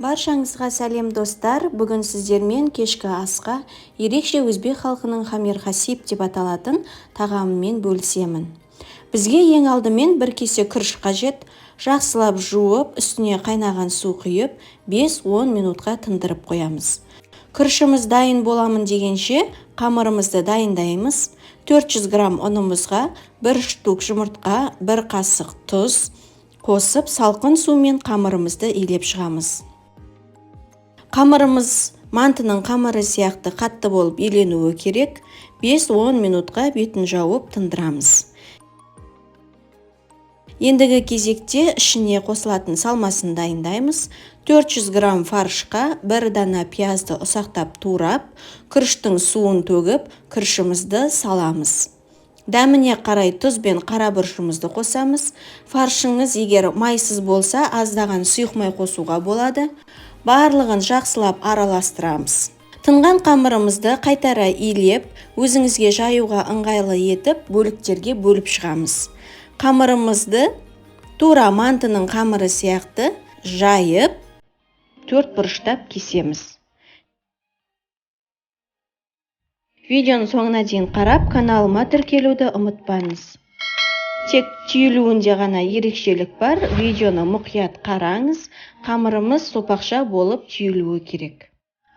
Баршаңызға сәлем достар. Бүгін сіздермен кешкі асқа ерекше өзбек халқының хамир хасиб деп аталатын тағамымен бөлісемін. Бізге ең алдымен бір кесе күріш қажет. Жақсылап жуып, үстіне қайнаған су құйып, 5-10 минутқа тындырып қоямыз. Күрішіміз дайын боламын дегенше қамырымызды дайындаймыз. 400 грамм ұнымызға 1 штук жұмыртқа, 1 қасық тұз қосып, салқын сумен қамырымызды илеп шығамыз. Қамырымыз мантының қамыры сияқты қатты болып иленуі керек. 5-10 минутқа бетін жауып тындырамыз. Ендігі кезекте ішіне қосылатын салмасын дайындаймыз. 400 грамм фаршқа 1 дана пиязды ұсақтап турап, күріштің суын төгіп, күрішімізді саламыз. Дәміне қарай тұз бен қара бұршымызды қосамыз. Фаршыңыз егер майсыз болса, аздаған сұйық май қосуға болады. Барлығын жақсылап араластырамыз. Тынған қамырымызды қайтара илеп, өзіңізге жаюға ыңғайлы етіп, бөліктерге бөліп шығамыз. Қамырымызды тура мантының қамыры сияқты жайып, 4 бұрыштап кесеміз. Видеоның соңына дейін қарап, каналыма тіркелуді ұмытпаңыз. Тек түйілуінде ғана ерекшелік бар. Видеоны мұқият қараңыз. Қамырымыз сопақша болып түйілуі керек.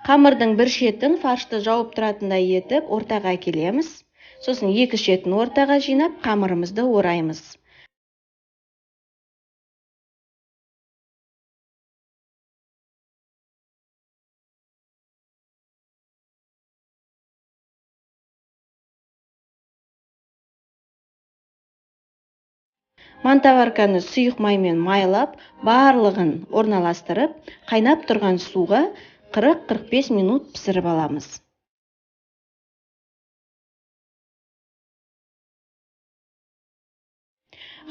Қамырдың бір шетін фаршты жауып тұратындай етіп ортаға келеміз. Сосын екі шетін ортаға жинап, қамырымызды ораймыз. Мантаварканы сұйық маймен майлап, барлығын орналастырып, қайнап тұрған суға 40-45 минут пісіріп аламыз.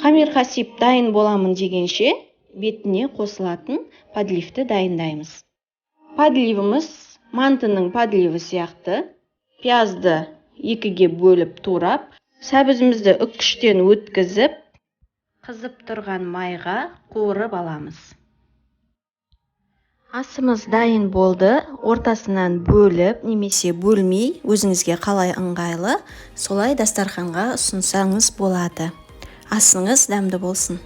Хамир хасиб дайын боламын дегенше, бетіне қосылатын подливті дайындаймыз. Подливіміз мантының подливі сияқты, пиязды екіге бөліп турап, сәбізімізді үккіштен өткізіп, қызып тұрған майға қуырып аламыз. Асымыз дайын болды. Ортасынан бөліп немесе бөлмей, өзіңізге қалай ыңғайлы, солай дастарханға ұсынсаңыз болады. Асыңыз дәмді болсын.